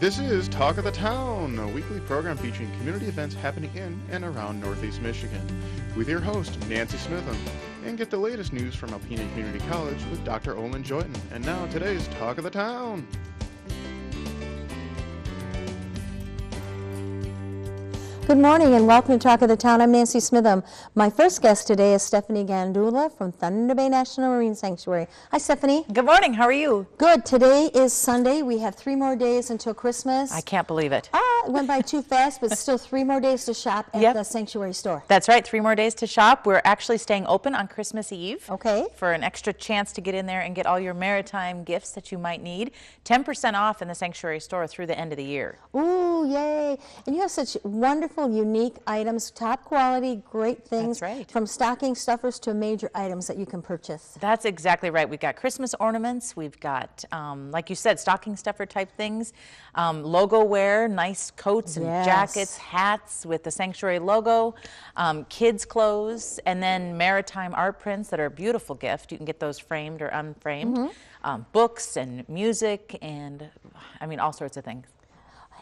This is Talk of the Town, a weekly program featuring community events happening in and around Northeast Michigan, with your host, Nancy Smitham, and get the latest news from Alpena Community College with Dr. Olin Joyton. And now, today's Talk of the Town. Good morning and welcome to Talk of the Town. I'm Nancy Smitham. My first guest today is Stephanie Gandula from Thunder Bay National Marine Sanctuary. Hi, Stephanie. Good morning. How are you? Good. Today is Sunday. We have 3 more days until Christmas. I can't believe it. It went by too fast, but still 3 more days to shop at the Sanctuary store. That's right. 3 more days to shop. We're actually staying open on Christmas Eve. Okay. For an extra chance to get in there and get all your maritime gifts that you might need. 10% off in the Sanctuary store through the end of the year. Ooh, yay. And you have such wonderful, unique items, top quality, great things. That's right. From stocking stuffers to major items that you can purchase. That's exactly right. We've got Christmas ornaments. We've got, like you said, stocking stuffer type things. Logo wear, nice coats and jackets, hats with the Sanctuary logo, kids clothes, and then maritime art prints that are a beautiful gift. You can get those framed or unframed. Books and music and, I mean, all sorts of things.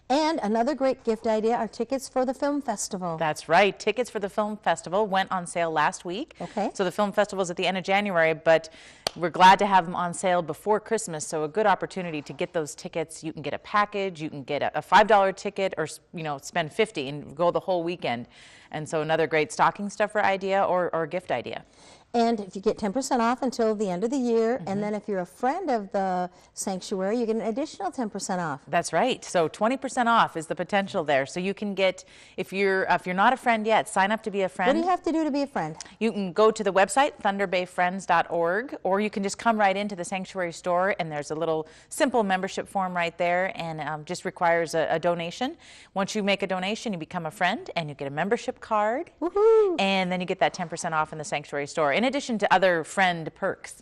And another great gift idea are tickets for the film festival. That's right. Tickets for the film festival went on sale last week. Okay. So the film festival is at the end of January, but we're glad to have them on sale before Christmas. So a good opportunity to get those tickets. You can get a package. You can get a $5 ticket, or spend $50 and go the whole weekend. And so another great stocking stuffer idea or gift idea. And if you get 10% off until the end of the year, and then if you're a friend of the Sanctuary, you get an additional 10% off. That's right. So 20% off is the potential there. So you can get, if you're not a friend yet, sign up to be a friend. What do you have to do to be a friend? You can go to the website, thunderbayfriends.org, or you can just come right into the Sanctuary store, and there's a little simple membership form right there, and just requires a donation. Once you make a donation, you become a friend, and you get a membership card. Woohoo! And then you get that 10% off in the Sanctuary store, in addition to other friend perks.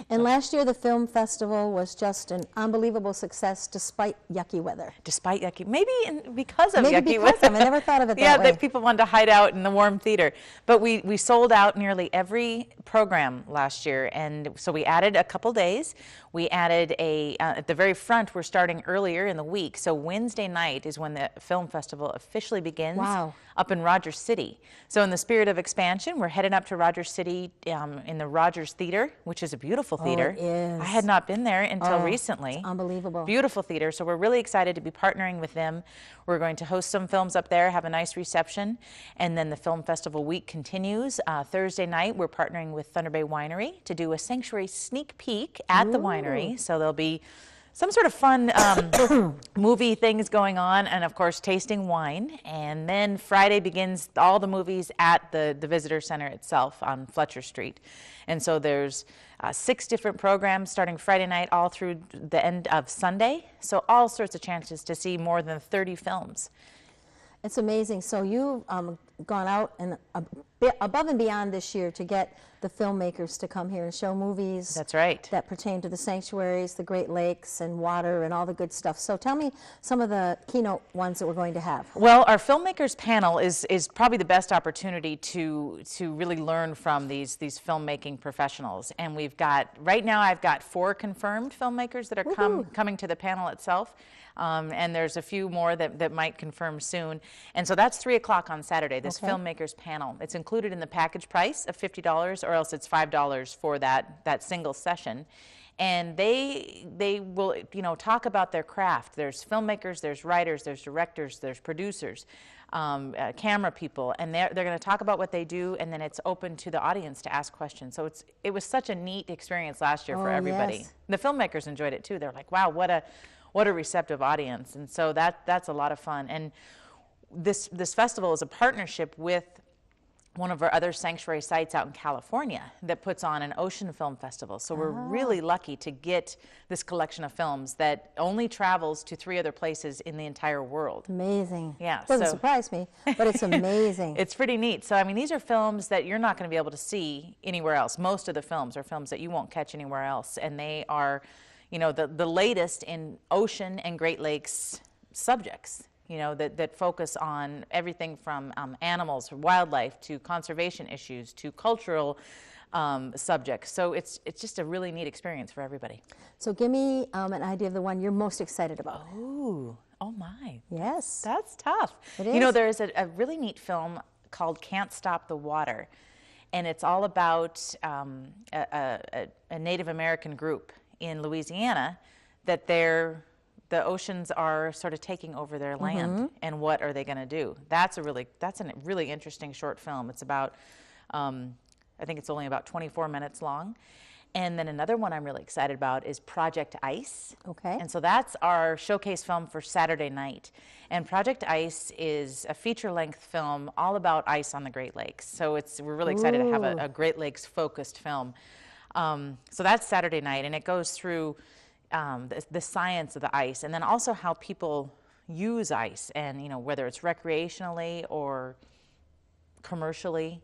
And last year, the film festival was just an unbelievable success despite yucky weather. Despite yucky, maybe because of maybe yucky because weather. of, I never thought of it that yeah, way. that people wanted to hide out in the warm theater. But we sold out nearly every program last year, and so we added a couple days. We added at the very front, we're starting earlier in the week. So Wednesday night is when the film festival officially begins. Wow. Up in Rogers City. So in the spirit of expansion, we're headed up to Rogers City in the Rogers Theater, which is a beautiful theater. Oh, it is. I had not been there until recently. It's unbelievable. Beautiful theater. So we're really excited to be partnering with them. We're going to host some films up there, have a nice reception, and then the film festival week continues. Thursday night, we're partnering with Thunder Bay Winery to do a Sanctuary sneak peek at the winery. So there'll be some sort of fun movie things going on, and of course tasting wine. And then Friday begins all the movies at the visitor center itself on Fletcher Street. And so there's 6 different programs starting Friday night all through the end of Sunday. So all sorts of chances to see more than 30 films. It's amazing. So you've gone out and above and beyond this year to get the filmmakers to come here and show movies. That's right. That pertain to the sanctuaries, the Great Lakes, and water, and all the good stuff. So tell me some of the keynote ones that we're going to have. Well, our filmmakers panel is probably the best opportunity to really learn from these filmmaking professionals. And we've got, right now I've got 4 confirmed filmmakers that are coming to the panel itself. And there's a few more that might confirm soon. And so that's 3 o'clock on Saturday, this filmmakers panel. It's included in the package price of $50, or else it's $5 for that single session. And they will, talk about their craft. There's filmmakers, there's writers, there's directors, there's producers, camera people, and they're going to talk about what they do, and then it's open to the audience to ask questions. So it was such a neat experience last year for everybody. Yes. The filmmakers enjoyed it too. They're like, wow, what a receptive audience. And so that's a lot of fun. And this festival is a partnership with one of our other sanctuary sites out in California that puts on an ocean film festival. So we're really lucky to get this collection of films that only travels to 3 other places in the entire world. Amazing. Yeah. Doesn't surprise me, but it's amazing. It's pretty neat. So, I mean, these are films that you're not going to be able to see anywhere else. Most of the films are films that you won't catch anywhere else. And they are, the latest in ocean and Great Lakes subjects. That focus on everything from animals, wildlife, to conservation issues, to cultural subjects. So it's just a really neat experience for everybody. So give me an idea of the one you're most excited about. Ooh. Oh my. Yes. That's tough. It You know, is. there's a really neat film called Can't Stop the Water, and it's all about a Native American group in Louisiana that the oceans are sort of taking over their land, and what are they going to do? That's a really interesting short film. It's about, I think it's only about 24 minutes long. And then another one I'm really excited about is Project Ice. Okay. And so that's our showcase film for Saturday night. And Project Ice is a feature-length film all about ice on the Great Lakes. So we're really excited to have a Great Lakes focused film. So that's Saturday night, and it goes through the science of the ice, and then also how people use ice, and whether it's recreationally or commercially.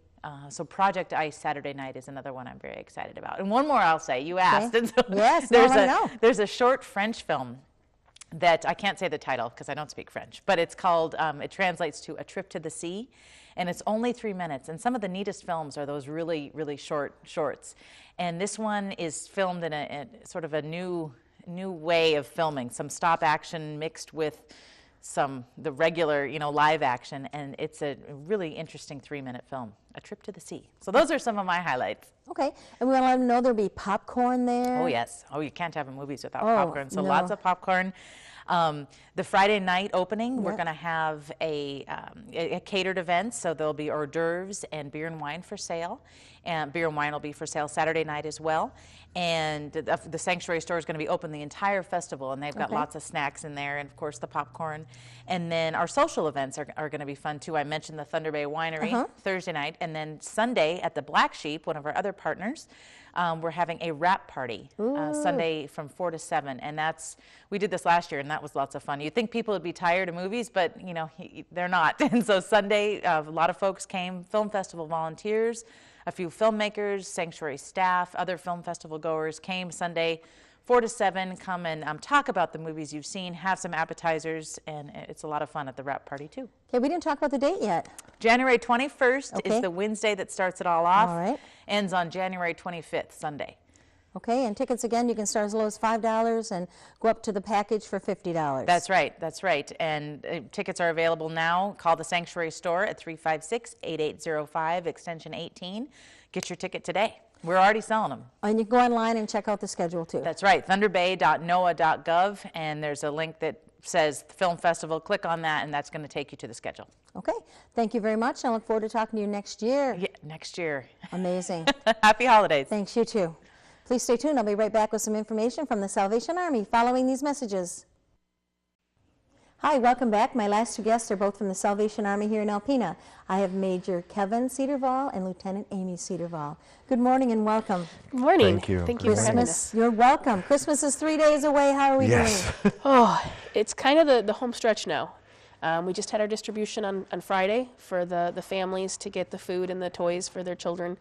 So Project Ice Saturday night is another one I'm very excited about. And one more I'll say, you asked. Okay. And so Yes, now I know. there's a short French film that I can't say the title because I don't speak French, but it's called, it translates to A Trip to the Sea, and it's only 3 minutes. And some of the neatest films are those really, really shorts. And this one is filmed in a sort of a new way of filming, some stop action mixed with the regular, live action, and it's a really interesting 3-minute film, A Trip to the Sea. So those are some of my highlights. Okay. And we want to let them know there'll be popcorn there. Oh, yes. Oh, you can't have movies without Oh, popcorn, so no. lots of popcorn. The Friday night opening, we're going to have a catered event, so there'll be hors d'oeuvres and beer and wine for sale. And beer and wine will be for sale Saturday night as well. And the Sanctuary store is going to be open the entire festival, and they've got lots of snacks in there, and of course the popcorn. And then our social events are going to be fun too. I mentioned the Thunder Bay Winery Thursday night, and then Sunday at the Black Sheep, one of our other partners, we're having a wrap party Sunday from 4 to 7, and we did this last year, and that was lots of fun. You'd think people would be tired of movies, but they're not. And so Sunday, a lot of folks came, film festival volunteers, a few filmmakers, Sanctuary staff, other film festival goers came Sunday 4 to 7. Come and talk about the movies you've seen, have some appetizers, and it's a lot of fun at the wrap party too. Okay, we didn't talk about the date yet. January 21st is the Wednesday that starts it all off. All right. Ends on January 25th, Sunday. Okay, and tickets again, you can start as low as $5 and go up to the package for $50. That's right. And tickets are available now. Call the Sanctuary store at 356-8805, extension 18. Get your ticket today. We're already selling them. And you can go online and check out the schedule too. That's right, thunderbay.noaa.gov, and there's a link that says Film Festival. Click on that, and that's going to take you to the schedule. Okay, thank you very much. I look forward to talking to you next year. Yeah, next year. Amazing. Happy holidays. Thanks, you too. Please stay tuned. I'll be right back with some information from the Salvation Army following these messages. Hi, welcome back. My last two guests are both from the Salvation Army here in Alpena. I have Major Kevin Cedarval and Lieutenant Amy Cedarval. Good morning and welcome. Good morning. Thank you. Thank you for having us. Christmas, you're welcome. Christmas is 3 days away. How are we Yes. doing? Oh, it's kind of the home stretch now. We just had our distribution on Friday for the families to get the food and the toys for their children,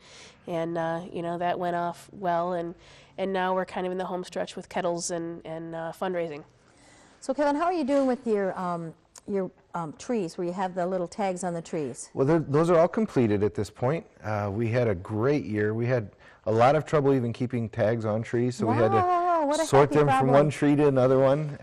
and that went off well, and now we're kind of in the home stretch with kettles and fundraising. So Kevin, how are you doing with your trees, where you have the little tags on the trees? Well, those are all completed at this point. We had a great year. We had a lot of trouble even keeping tags on trees, so we had Wow, what to a sort happy them from problem. one tree to another one.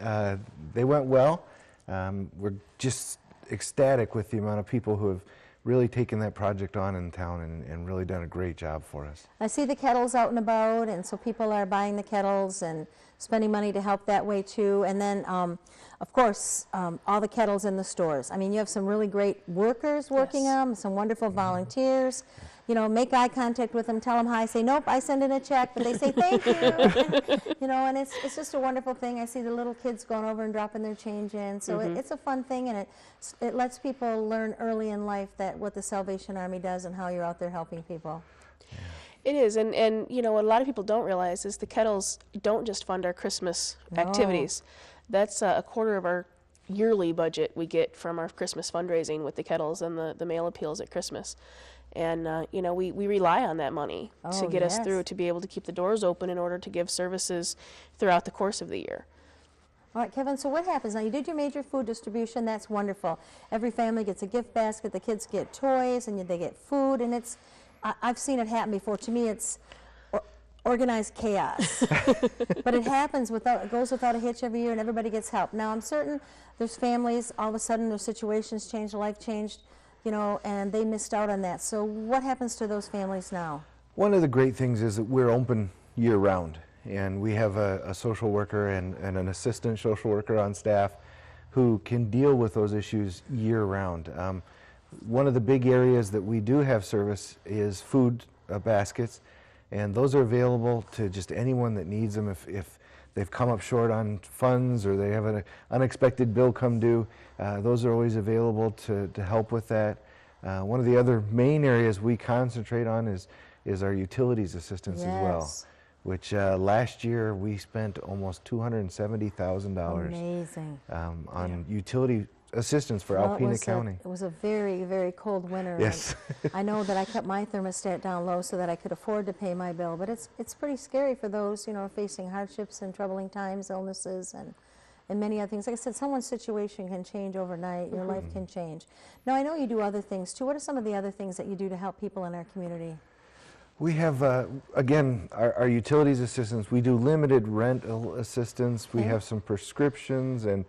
They went well. We're just ecstatic with the amount of people who have really taken that project on in town and really done a great job for us. I see the kettles out and about, and so people are buying the kettles and spending money to help that way too. And then, of course, all the kettles in the stores. I mean, you have some really great workers working Yes. them, some wonderful volunteers. Make eye contact with them, tell them hi, say, nope, I send in a check, but they say thank you. And it's just a wonderful thing. I see the little kids going over and dropping their change in. So it's a fun thing, and it lets people learn early in life that what the Salvation Army does and how you're out there helping people. It is, and what a lot of people don't realize is the kettles don't just fund our Christmas activities. That's a quarter of our yearly budget we get from our Christmas fundraising with the kettles and the mail appeals at Christmas. And, we rely on that money to get us through, to be able to keep the doors open in order to give services throughout the course of the year. All right, Kevin, so what happens now? You did your major food distribution. That's wonderful. Every family gets a gift basket. The kids get toys, and they get food, and I've seen it happen before. To me, it's organized chaos. But it happens it goes without a hitch every year, and everybody gets help. Now, I'm certain there's families, all of a sudden their situations changed, life changed, you know, and they missed out on that. So what happens to those families now? One of the great things is that we're open year-round, and we have a social worker and an assistant social worker on staff who can deal with those issues year-round. One of the big areas that we do have service is food baskets, and those are available to just anyone that needs them. If they've come up short on funds or they have an unexpected bill come due, those are always available to help with that. One of the other main areas we concentrate on is our utilities assistance as well, which last year we spent almost $270,000 Amazing. on utility assistance for Alpena County. It was a very, very cold winter. Yes. I know that I kept my thermostat down low so that I could afford to pay my bill, but it's pretty scary for those, you know, facing hardships and troubling times, illnesses, and many other things. Like I said, someone's situation can change overnight. Your life can change. Now, I know you do other things too. What are some of the other things that you do to help people in our community? We have, again, our utilities assistance. We do limited rental assistance. We have some prescriptions, and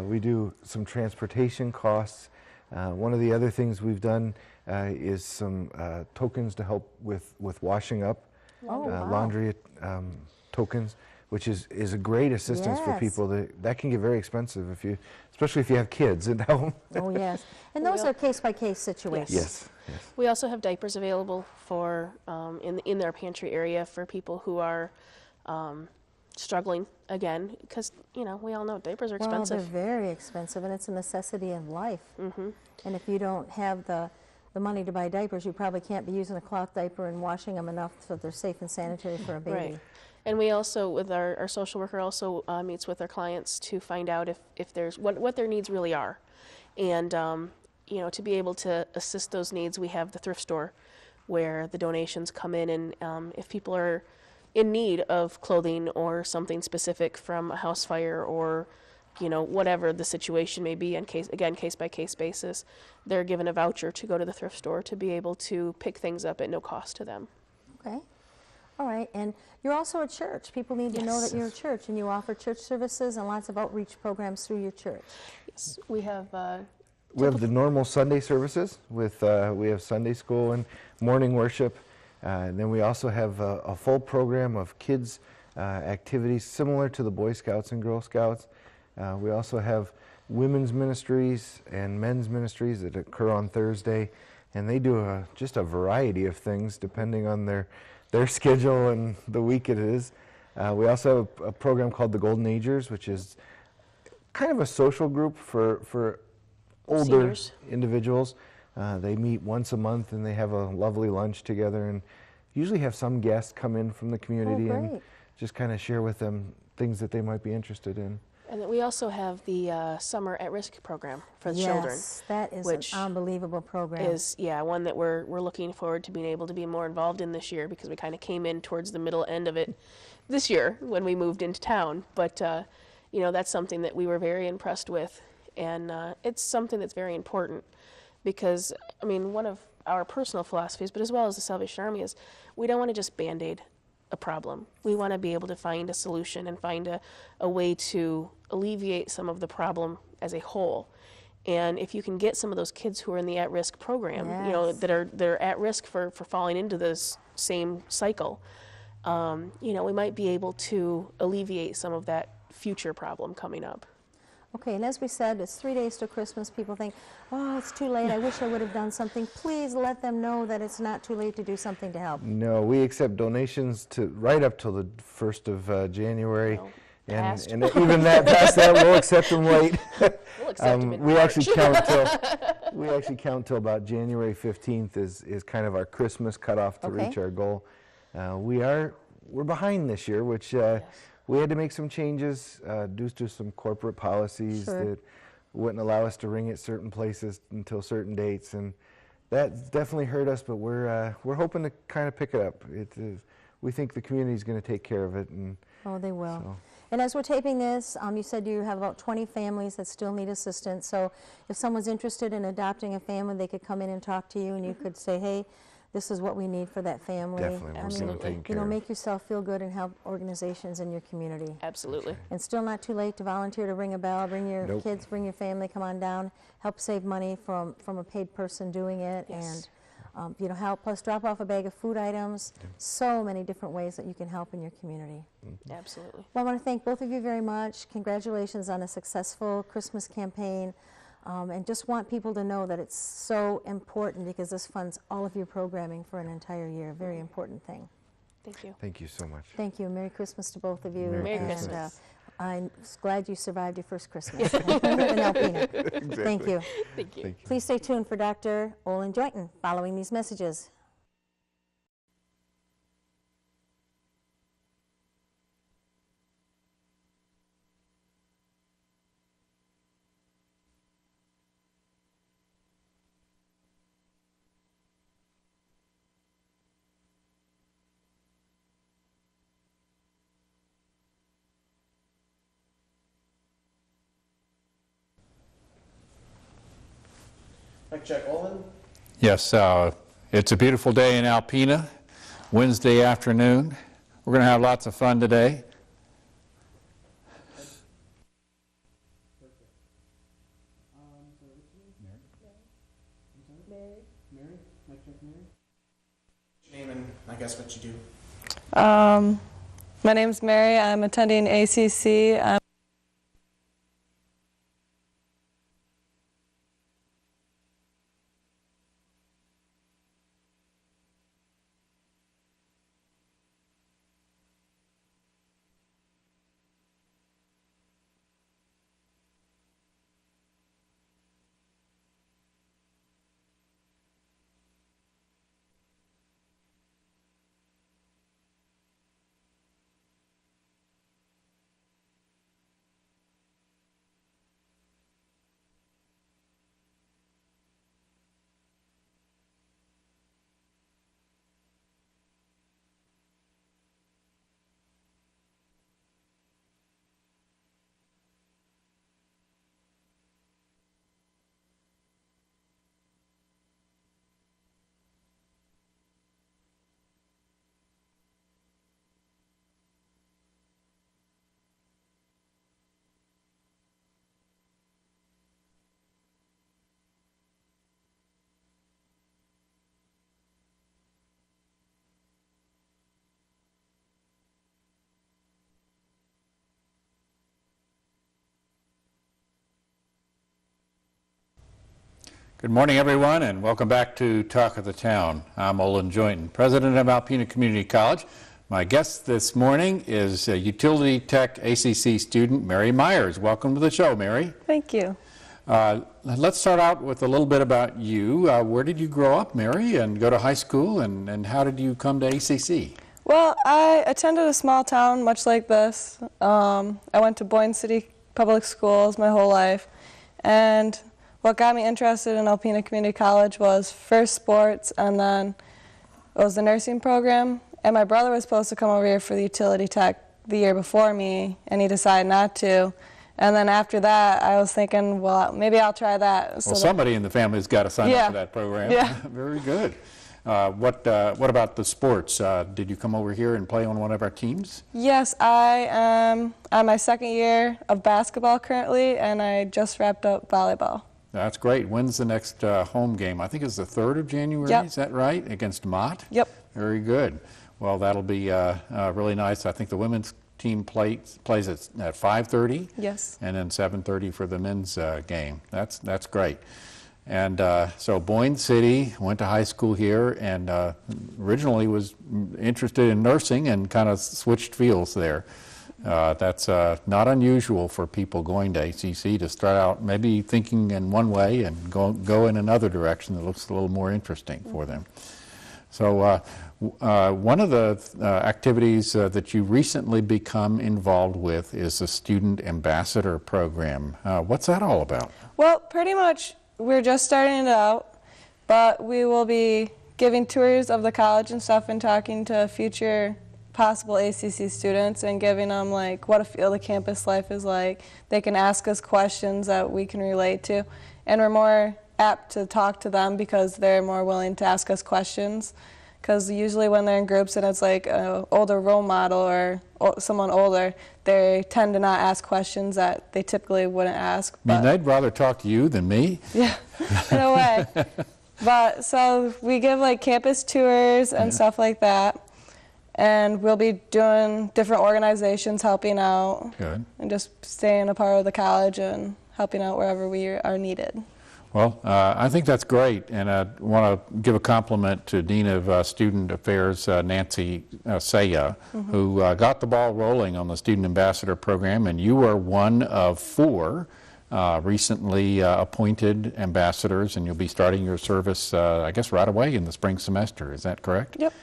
we do some transportation costs. One of the other things we've done is some tokens to help with washing up, laundry tokens, which is a great assistance for people. That can get very expensive especially if you have kids at home. Oh, yes. And those are case-by-case situations. Yes. We also have diapers available for in their pantry area for people who are struggling again, because you know we all know diapers are expensive. Well, they're very expensive, and it's a necessity in life. And if you don't have the money to buy diapers, you probably can't be using a cloth diaper and washing them enough so they're safe and sanitary for a baby. Right. And we also, with our social worker, also meets with our clients to find out if there's what their needs really are, and you know, to be able to assist those needs, we have the thrift store, where the donations come in, and if people are in need of clothing or something specific from a house fire or, you know, whatever the situation may be, case by case basis, they're given a voucher to go to the thrift store to be able to pick things up at no cost to them. Okay. All right. And you're also a church. People need to know that you're a church, and you offer church services and lots of outreach programs through your church. Yes. We have the normal Sunday services with we have Sunday school and morning worship. And then we also have a full program of kids activities similar to the Boy Scouts and Girl Scouts. We also have women's ministries and men's ministries that occur on Thursday, and they do just a variety of things depending on their schedule and the week it is. We also have a program called the Golden Agers, which is kind of a social group for older seniors. Individuals. They meet once a month and they have a lovely lunch together, and usually have some guests come in from the community and just kind of share with them things that they might be interested in. And then we also have the Summer at Risk program for the children. Yes, that is which an unbelievable program. Is one that we're looking forward to being able to be more involved in this year, because we kind of came in towards the middle end of it this year when we moved into town. But you know, that's something that we were very impressed with, and it's something that's very important, because I mean, one of our personal philosophies, but as well as the Salvation Army, is we don't want to just Band-Aid a problem. We want to be able to find a solution and find a way to alleviate some of the problem as a whole. And if you can get some of those kids who are in the at-risk program, you know, that are at risk for falling into this same cycle, you know, we might be able to alleviate some of that future problem coming up. Okay, and as we said, it's 3 days to Christmas. People think, oh, it's too late. I wish I would have done something. Please let them know that it's not too late to do something to help. No, we accept donations right up till the 1st of January. No, and even past that, we'll accept them late. We'll accept them in we March. actually count till about January 15th is kind of our Christmas cutoff to reach our goal. We're behind this year, which we had to make some changes due to some corporate policies that wouldn't allow us to ring at certain places until certain dates, and that definitely hurt us. But we're hoping to kind of pick it up. We think the community is going to take care of it. And oh, they will. So. And as we're taping this, you said you have about 20 families that still need assistance. So if someone's interested in adopting a family, they could come in and talk to you, and you could say, hey, this is what we need for that family. Definitely, we'll get them taken you care know, of. make yourself feel good and help organizations in your community. Absolutely. And still not too late to volunteer, to ring a bell, bring your Nope. kids, bring your family, come on down, help save money from a paid person doing it, Yes. and you know, help us drop off a bag of food items. So many different ways that you can help in your community. Absolutely. Well, I want to thank both of you very much. Congratulations on a successful Christmas campaign. And just want people to know that it's so important because this funds all of your programming for an entire year. A very important thing. Thank you. Thank you so much. Thank you. Merry Christmas to both of you. Merry and Christmas. I'm glad you survived your first Christmas in Alpena. Thank you. Thank you. Thank you. Please stay tuned for Dr. Olin Joynton following these messages. Mic check, Olin. Yes, it's a beautiful day in Alpena, Wednesday afternoon. We're going to have lots of fun today. Name and I guess what you do. My name's Mary. I'm attending ACC. Good morning, everyone, and welcome back to Talk of the Town. I'm Olin Joynton, president of Alpena Community College. My guest this morning is Utility Tech ACC student Mary Myers. Welcome to the show, Mary. Thank you. Let's start out with a little bit about you. Where did you grow up, Mary, and go to high school, and how did you come to ACC? Well, I attended a small town much like this. I went to Boyne City Public Schools my whole life, and what got me interested in Alpena Community College was first sports, and then it was the nursing program. And my brother was supposed to come over here for the utility tech the year before me, and he decided not to. And then after that, I was thinking, well, maybe I'll try that. Well, somebody in the family's got to sign Yeah. up for that program. Yeah. Very good. What about the sports? Did you come over here and play on one of our teams? Yes, I am on my second year of basketball currently, and I just wrapped up volleyball. That's great. When's the next home game? I think it's the 3rd of January, Yep. Is that right? Against Mott? Yep. Very good. Well, that'll be really nice. I think the women's team plays at 5:30. Yes. And then 7:30 for the men's game. That's great. And so Boyne City, went to high school here, and originally was interested in nursing and kind of switched fields there. That's not unusual for people going to ACC to start out maybe thinking in one way and go in another direction that looks a little more interesting for them. So one of the activities that you recently become involved with is the Student Ambassador Program. What's that all about? Well, pretty much we're just starting it out, but we will be giving tours of the college and stuff and talking to future possible ACC students and giving them like what a field of campus life is like. They can ask us questions that we can relate to, and we're more apt to talk to them because they're more willing to ask us questions. Because usually when they're in groups and it's like an older role model or someone older, they tend to not ask questions that they typically wouldn't ask. I mean, they'd rather talk to you than me. Yeah, in a way. But so we give like campus tours and stuff like that. And we'll be doing different organizations helping out. Good. And just staying a part of the college and helping out wherever we are needed. Well, I think that's great, and I want to give a compliment to Dean of Student Affairs, Nancy Saya, who got the ball rolling on the Student Ambassador Program, and you are one of 4 recently appointed ambassadors, and you'll be starting your service, I guess, right away in the spring semester. Is that correct? Yep.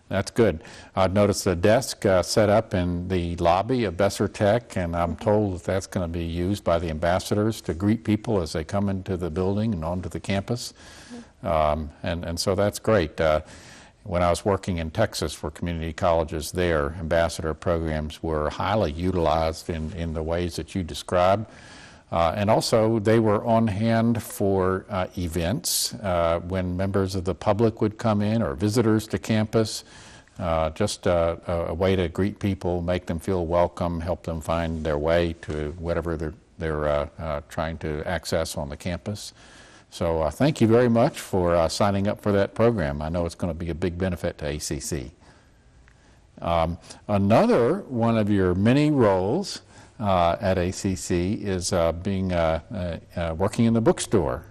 That's good. I've noticed a desk set up in the lobby of Besser Tech, and I'm told that that's going to be used by the ambassadors to greet people as they come into the building and onto the campus. And so that's great. When I was working in Texas for community colleges there, ambassador programs were highly utilized in the ways that you described. And also, they were on hand for events when members of the public would come in or visitors to campus. Just a way to greet people, make them feel welcome, help them find their way to whatever they're trying to access on the campus. So thank you very much for signing up for that program. I know it's going to be a big benefit to ACC. Another one of your many roles at ACC is working in the bookstore.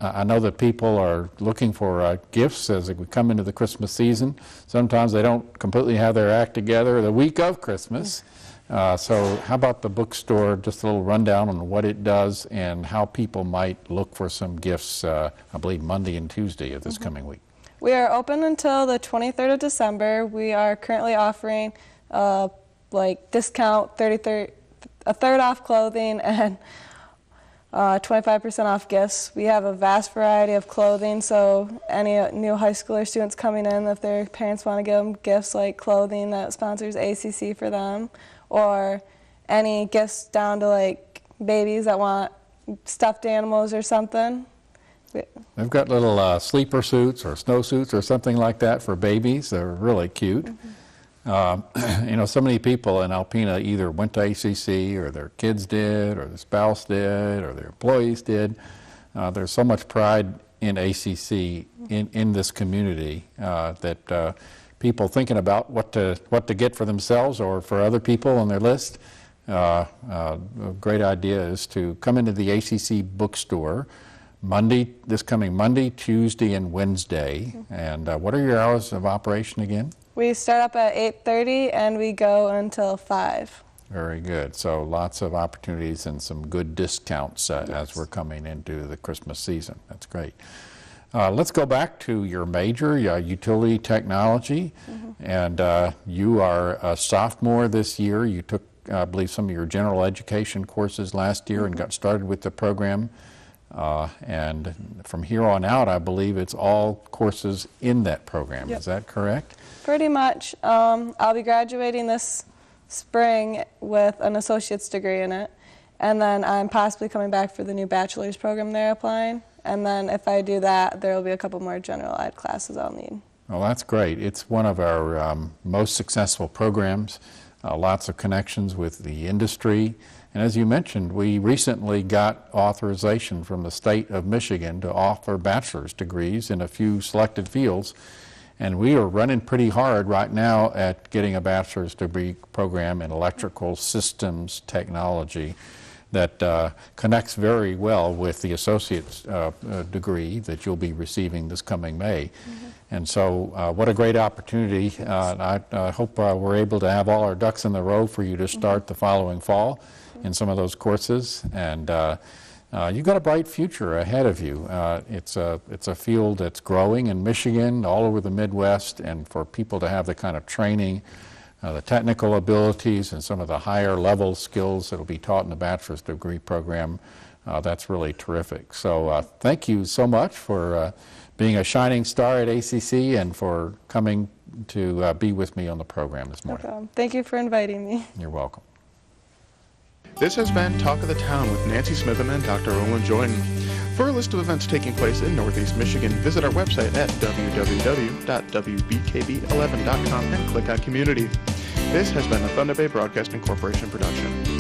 I know that people are looking for gifts as we come into the Christmas season. Sometimes they don't completely have their act together the week of Christmas. So how about the bookstore, just a little rundown on what it does and how people might look for some gifts, I believe Monday and Tuesday of this coming week. We are open until the 23rd of December. We are currently offering like discount, a third off clothing and 25% off gifts. We have a vast variety of clothing, so any new high schooler students coming in, if their parents want to give them gifts like clothing that sponsors ACC for them, or any gifts down to like babies that want stuffed animals or something. They've got little sleeper suits or snow suits or something like that for babies. They're really cute. You know, so many people in Alpena either went to ACC or their kids did or their spouse did or their employees did. There's so much pride in ACC in this community that people thinking about what to get for themselves or for other people on their list. A great idea is to come into the ACC bookstore this coming Monday, Tuesday, and Wednesday. And what are your hours of operation again? We start up at 8:30 and we go until 5. Very good. So lots of opportunities and some good discounts as we're coming into the Christmas season. That's great. Let's go back to your major, utility technology. And you are a sophomore this year. You took, I believe, some of your general education courses last year and got started with the program. And from here on out, I believe it's all courses in that program. Yep. Is that correct? Pretty much. I'll be graduating this spring with an associate's degree in it. And then I'm possibly coming back for the new bachelor's program they're applying. And then if I do that, there will be a couple more general ed classes I'll need. Well, that's great. It's one of our most successful programs. Lots of connections with the industry. And as you mentioned, we recently got authorization from the state of Michigan to offer bachelor's degrees in a few selected fields. And we are running pretty hard right now at getting a bachelor's degree program in electrical systems technology that connects very well with the associate's degree that you'll be receiving this coming May. And so what a great opportunity. I hope we're able to have all our ducks in the row for you to start the following fall in some of those courses. And you've got a bright future ahead of you. It's a field that's growing in Michigan, all over the Midwest, and for people to have the kind of training, the technical abilities, and some of the higher level skills that will be taught in the bachelor's degree program, that's really terrific. So thank you so much for being a shining star at ACC and for coming to be with me on the program this morning. No problem. Thank you for inviting me. You're welcome. This has been Talk of the Town with Nancy Smitham and Dr. Olin Joyden. For a list of events taking place in Northeast Michigan, visit our website at www.wbkb11.com and click on Community. This has been a Thunder Bay Broadcasting Corporation production.